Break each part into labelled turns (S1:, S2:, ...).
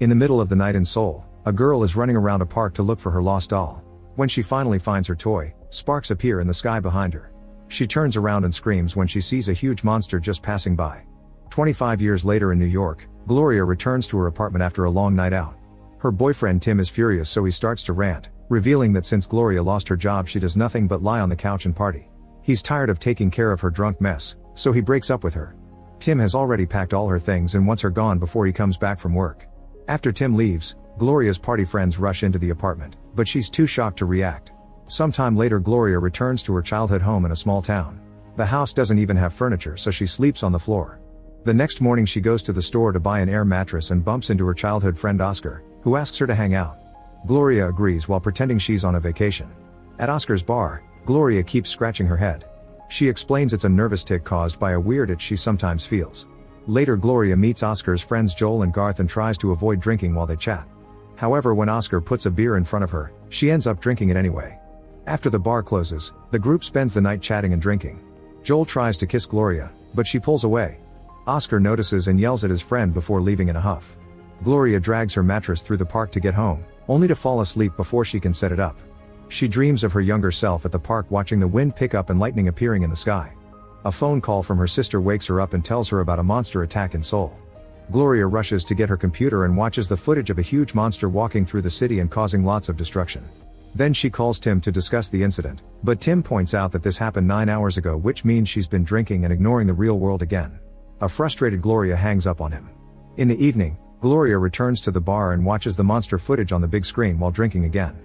S1: In the middle of the night in Seoul, a girl is running around a park to look for her lost doll. When she finally finds her toy, sparks appear in the sky behind her. She turns around and screams when she sees a huge monster just passing by. 25 years later in New York, Gloria returns to her apartment after a long night out. Her boyfriend Tim is furious, so he starts to rant, revealing that since Gloria lost her job she does nothing but lie on the couch and party. He's tired of taking care of her drunk mess, so he breaks up with her. Tim has already packed all her things and wants her gone before he comes back from work. After Tim leaves, Gloria's party friends rush into the apartment, but she's too shocked to react. Sometime later Gloria returns to her childhood home in a small town. The house doesn't even have furniture, so she sleeps on the floor. The next morning she goes to the store to buy an air mattress and bumps into her childhood friend Oscar, who asks her to hang out. Gloria agrees while pretending she's on a vacation. At Oscar's bar, Gloria keeps scratching her head. She explains it's a nervous tic caused by a weird itch she sometimes feels. Later Gloria meets Oscar's friends Joel and Garth and tries to avoid drinking while they chat. However, when Oscar puts a beer in front of her, she ends up drinking it anyway. After the bar closes, the group spends the night chatting and drinking. Joel tries to kiss Gloria, but she pulls away. Oscar notices and yells at his friend before leaving in a huff. Gloria drags her mattress through the park to get home, only to fall asleep before she can set it up. She dreams of her younger self at the park watching the wind pick up and lightning appearing in the sky. A phone call from her sister wakes her up and tells her about a monster attack in Seoul. Gloria rushes to get her computer and watches the footage of a huge monster walking through the city and causing lots of destruction. Then she calls Tim to discuss the incident, but Tim points out that this happened 9 hours ago, which means she's been drinking and ignoring the real world again. A frustrated Gloria hangs up on him. In the evening, Gloria returns to the bar and watches the monster footage on the big screen while drinking again.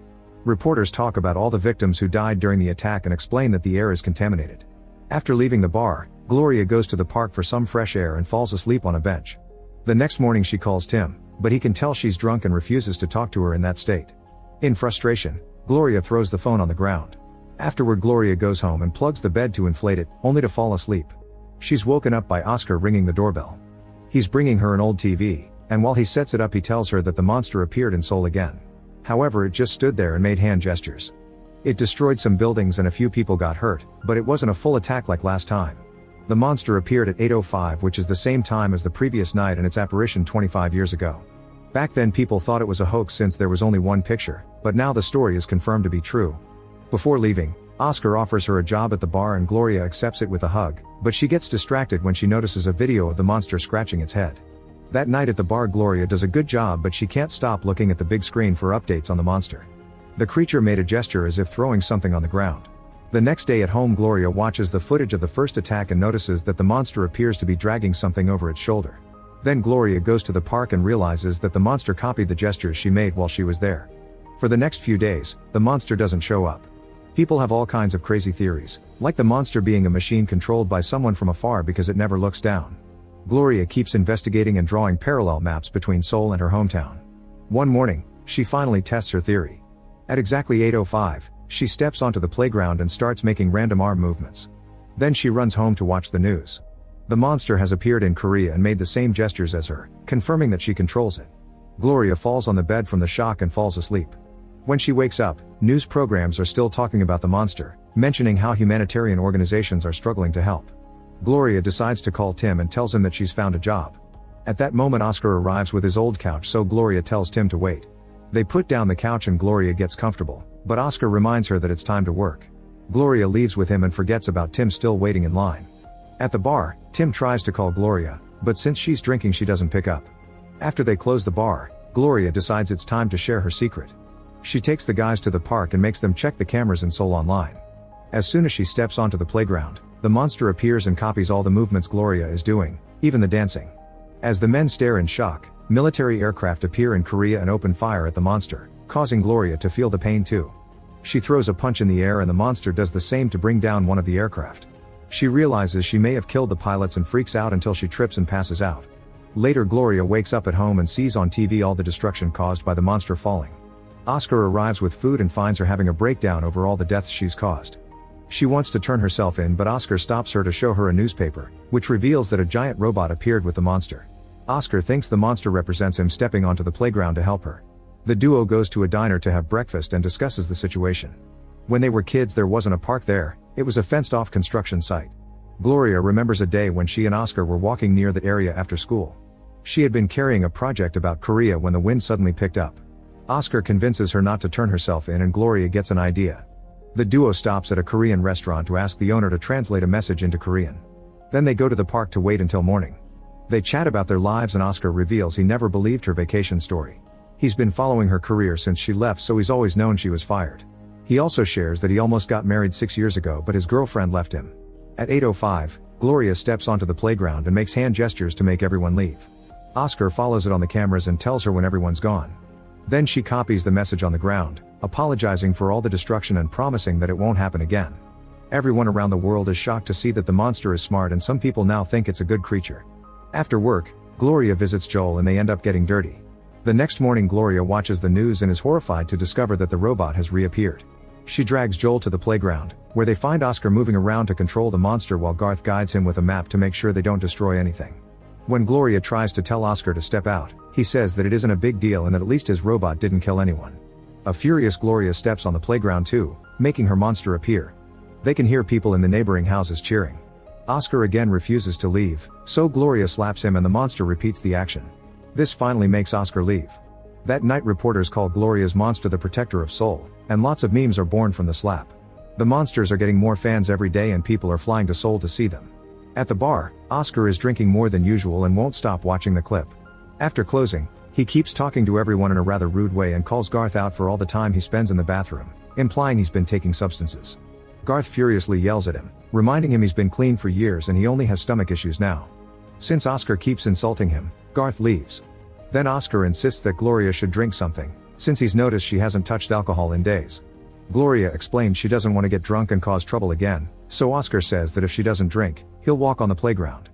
S1: Reporters talk about all the victims who died during the attack and explain that the air is contaminated. After leaving the bar, Gloria goes to the park for some fresh air and falls asleep on a bench. The next morning she calls Tim, but he can tell she's drunk and refuses to talk to her in that state. In frustration, Gloria throws the phone on the ground. Afterward Gloria goes home and plugs the bed to inflate it, only to fall asleep. She's woken up by Oscar ringing the doorbell. He's bringing her an old TV, and while he sets it up he tells her that the monster appeared in Seoul again. However, it just stood there and made hand gestures. It destroyed some buildings and a few people got hurt, but it wasn't a full attack like last time. The monster appeared at 8:05, which is the same time as the previous night and its apparition 25 years ago. Back then people thought it was a hoax since there was only one picture, but now the story is confirmed to be true. Before leaving, Oscar offers her a job at the bar and Gloria accepts it with a hug, but she gets distracted when she notices a video of the monster scratching its head. That night at the bar Gloria does a good job, but she can't stop looking at the big screen for updates on the monster. The creature made a gesture as if throwing something on the ground. The next day at home Gloria watches the footage of the first attack and notices that the monster appears to be dragging something over its shoulder. Then Gloria goes to the park and realizes that the monster copied the gestures she made while she was there. For the next few days, the monster doesn't show up. People have all kinds of crazy theories, like the monster being a machine controlled by someone from afar because it never looks down. Gloria keeps investigating and drawing parallel maps between Seoul and her hometown. One morning, she finally tests her theory. At exactly 8:05, she steps onto the playground and starts making random arm movements. Then she runs home to watch the news. The monster has appeared in Korea and made the same gestures as her, confirming that she controls it. Gloria falls on the bed from the shock and falls asleep. When she wakes up, news programs are still talking about the monster, mentioning how humanitarian organizations are struggling to help. Gloria decides to call Tim and tells him that she's found a job. At that moment Oscar arrives with his old couch, so Gloria tells Tim to wait. They put down the couch and Gloria gets comfortable, but Oscar reminds her that it's time to work. Gloria leaves with him and forgets about Tim still waiting in line. At the bar, Tim tries to call Gloria, but since she's drinking she doesn't pick up. After they close the bar, Gloria decides it's time to share her secret. She takes the guys to the park and makes them check the cameras in Seoul online. As soon as she steps onto the playground, the monster appears and copies all the movements Gloria is doing, even the dancing. As the men stare in shock, military aircraft appear in Korea and open fire at the monster, causing Gloria to feel the pain too. She throws a punch in the air and the monster does the same to bring down one of the aircraft. She realizes she may have killed the pilots and freaks out until she trips and passes out. Later Gloria wakes up at home and sees on TV all the destruction caused by the monster falling. Oscar arrives with food and finds her having a breakdown over all the deaths she's caused. She wants to turn herself in, but Oscar stops her to show her a newspaper, which reveals that a giant robot appeared with the monster. Oscar thinks the monster represents him stepping onto the playground to help her. The duo goes to a diner to have breakfast and discusses the situation. When they were kids there wasn't a park there, it was a fenced-off construction site. Gloria remembers a day when she and Oscar were walking near that area after school. She had been carrying a project about Korea when the wind suddenly picked up. Oscar convinces her not to turn herself in and Gloria gets an idea. The duo stops at a Korean restaurant to ask the owner to translate a message into Korean. Then they go to the park to wait until morning. They chat about their lives and Oscar reveals he never believed her vacation story. He's been following her career since she left, so he's always known she was fired. He also shares that he almost got married 6 years ago but his girlfriend left him. At 8:05, Gloria steps onto the playground and makes hand gestures to make everyone leave. Oscar follows it on the cameras and tells her when everyone's gone. Then she copies the message on the ground, apologizing for all the destruction and promising that it won't happen again. Everyone around the world is shocked to see that the monster is smart and some people now think it's a good creature. After work, Gloria visits Joel and they end up getting dirty. The next morning Gloria watches the news and is horrified to discover that the robot has reappeared. She drags Joel to the playground, where they find Oscar moving around to control the monster while Garth guides him with a map to make sure they don't destroy anything. When Gloria tries to tell Oscar to step out, he says that it isn't a big deal and that at least his robot didn't kill anyone. A furious Gloria steps on the playground too, making her monster appear. They can hear people in the neighboring houses cheering. Oscar again refuses to leave, so Gloria slaps him and the monster repeats the action. This finally makes Oscar leave. That night reporters call Gloria's monster the protector of Seoul, and lots of memes are born from the slap. The monsters are getting more fans every day and people are flying to Seoul to see them. At the bar, Oscar is drinking more than usual and won't stop watching the clip. After closing, he keeps talking to everyone in a rather rude way and calls Garth out for all the time he spends in the bathroom, implying he's been taking substances. Garth furiously yells at him, reminding him he's been clean for years and he only has stomach issues now. Since Oscar keeps insulting him, Garth leaves. Then Oscar insists that Gloria should drink something, since he's noticed she hasn't touched alcohol in days. Gloria explains she doesn't want to get drunk and cause trouble again, so Oscar says that if she doesn't drink, he'll walk on the playground.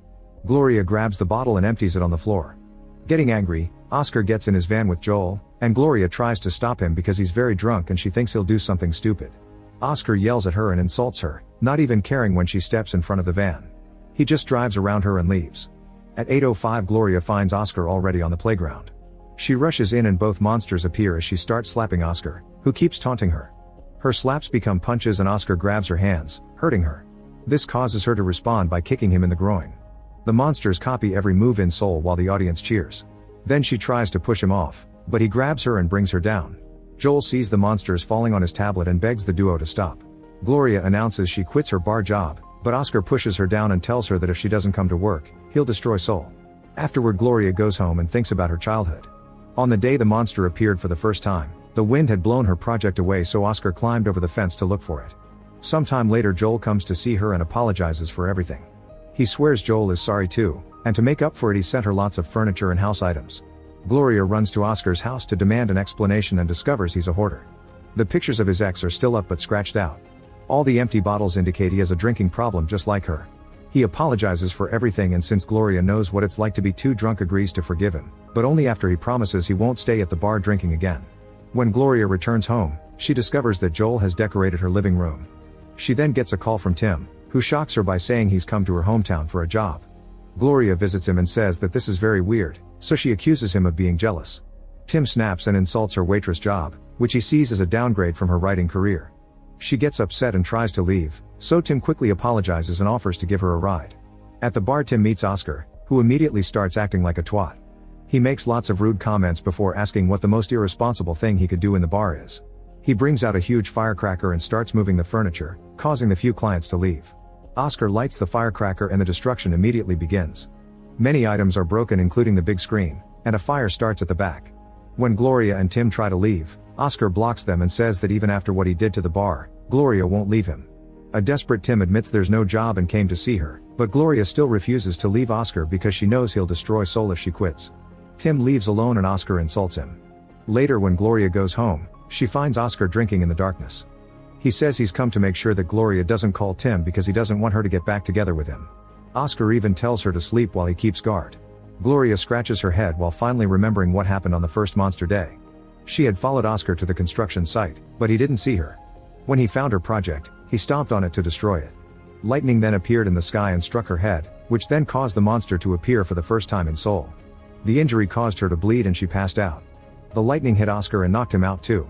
S1: Gloria grabs the bottle and empties it on the floor. Getting angry, Oscar gets in his van with Joel, and Gloria tries to stop him because he's very drunk and she thinks he'll do something stupid. Oscar yells at her and insults her, not even caring when she steps in front of the van. He just drives around her and leaves. At 8:05 Gloria finds Oscar already on the playground. She rushes in and both monsters appear as she starts slapping Oscar, who keeps taunting her. Her slaps become punches and Oscar grabs her hands, hurting her. This causes her to respond by kicking him in the groin. The monsters copy every move in Seoul while the audience cheers. Then she tries to push him off, but he grabs her and brings her down. Joel sees the monsters falling on his tablet and begs the duo to stop. Gloria announces she quits her bar job, but Oscar pushes her down and tells her that if she doesn't come to work, he'll destroy Seoul. Afterward Gloria goes home and thinks about her childhood. On the day the monster appeared for the first time, the wind had blown her project away, so Oscar climbed over the fence to look for it. Sometime later Joel comes to see her and apologizes for everything. He swears Joel is sorry too, and to make up for it he sent her lots of furniture and house items. Gloria runs to Oscar's house to demand an explanation and discovers he's a hoarder. The pictures of his ex are still up but scratched out. All the empty bottles indicate he has a drinking problem just like her. He apologizes for everything and since Gloria knows what it's like to be too drunk agrees to forgive him, but only after he promises he won't stay at the bar drinking again. When Gloria returns home, she discovers that Joel has decorated her living room. She then gets a call from Tim, who shocks her by saying he's come to her hometown for a job. Gloria visits him and says that this is very weird, so she accuses him of being jealous. Tim snaps and insults her waitress job, which he sees as a downgrade from her writing career. She gets upset and tries to leave, so Tim quickly apologizes and offers to give her a ride. At the bar Tim meets Oscar, who immediately starts acting like a twat. He makes lots of rude comments before asking what the most irresponsible thing he could do in the bar is. He brings out a huge firecracker and starts moving the furniture, causing the few clients to leave. Oscar lights the firecracker and the destruction immediately begins. Many items are broken including the big screen, and a fire starts at the back. When Gloria and Tim try to leave, Oscar blocks them and says that even after what he did to the bar, Gloria won't leave him. A desperate Tim admits there's no job and came to see her, but Gloria still refuses to leave Oscar because she knows he'll destroy Seoul if she quits. Tim leaves alone and Oscar insults him. Later when Gloria goes home, she finds Oscar drinking in the darkness. He says he's come to make sure that Gloria doesn't call Tim because he doesn't want her to get back together with him. Oscar even tells her to sleep while he keeps guard. Gloria scratches her head while finally remembering what happened on the first monster day. She had followed Oscar to the construction site, but he didn't see her. When he found her project, he stomped on it to destroy it. Lightning then appeared in the sky and struck her head, which then caused the monster to appear for the first time in Seoul. The injury caused her to bleed and she passed out. The lightning hit Oscar and knocked him out too.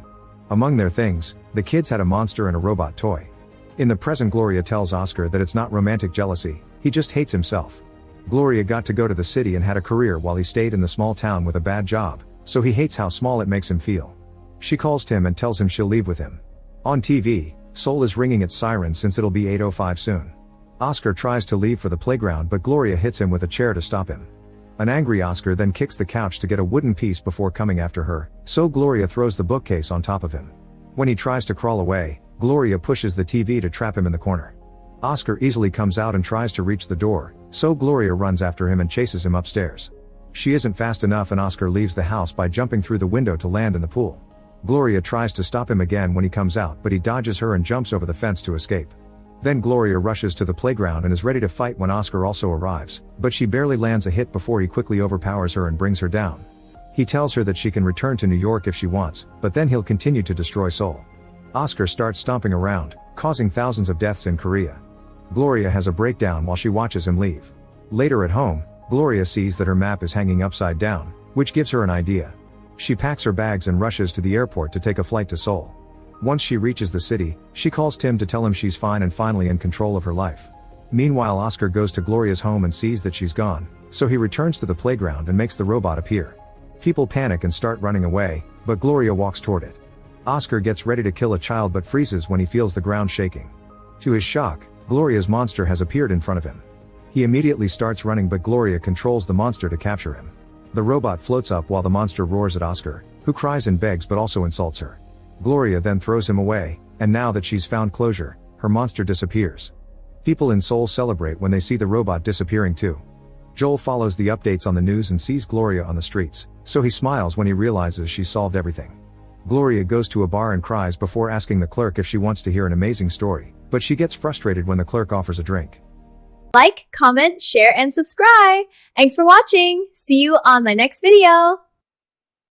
S1: Among their things, the kids had a monster and a robot toy. In the present Gloria tells Oscar that it's not romantic jealousy, he just hates himself. Gloria got to go to the city and had a career while he stayed in the small town with a bad job, so he hates how small it makes him feel. She calls Tim and tells him she'll leave with him. On TV, Seoul is ringing its siren since it'll be 8:05 soon. Oscar tries to leave for the playground but Gloria hits him with a chair to stop him. An angry Oscar then kicks the couch to get a wooden piece before coming after her, so Gloria throws the bookcase on top of him. When he tries to crawl away, Gloria pushes the TV to trap him in the corner. Oscar easily comes out and tries to reach the door, so Gloria runs after him and chases him upstairs. She isn't fast enough and Oscar leaves the house by jumping through the window to land in the pool. Gloria tries to stop him again when he comes out but he dodges her and jumps over the fence to escape. Then Gloria rushes to the playground and is ready to fight when Oscar also arrives, but she barely lands a hit before he quickly overpowers her and brings her down. He tells her that she can return to New York if she wants, but then he'll continue to destroy Seoul. Oscar starts stomping around, causing thousands of deaths in Korea. Gloria has a breakdown while she watches him leave. Later at home, Gloria sees that her map is hanging upside down, which gives her an idea. She packs her bags and rushes to the airport to take a flight to Seoul. Once she reaches the city, she calls Tim to tell him she's fine and finally in control of her life. Meanwhile, Oscar goes to Gloria's home and sees that she's gone, so he returns to the playground and makes the robot appear. People panic and start running away, but Gloria walks toward it. Oscar gets ready to kill a child but freezes when he feels the ground shaking. To his shock, Gloria's monster has appeared in front of him. He immediately starts running but Gloria controls the monster to capture him. The robot floats up while the monster roars at Oscar, who cries and begs but also insults her. Gloria then throws him away, and now that she's found closure, her monster disappears. People in Seoul celebrate when they see the robot disappearing too. Joel follows the updates on the news and sees Gloria on the streets, so he smiles when he realizes she's solved everything. Gloria goes to a bar and cries before asking the clerk if she wants to hear an amazing story, but she gets frustrated when the clerk offers a drink.
S2: Like, comment, share, and subscribe. Thanks for watching. See you on my next video.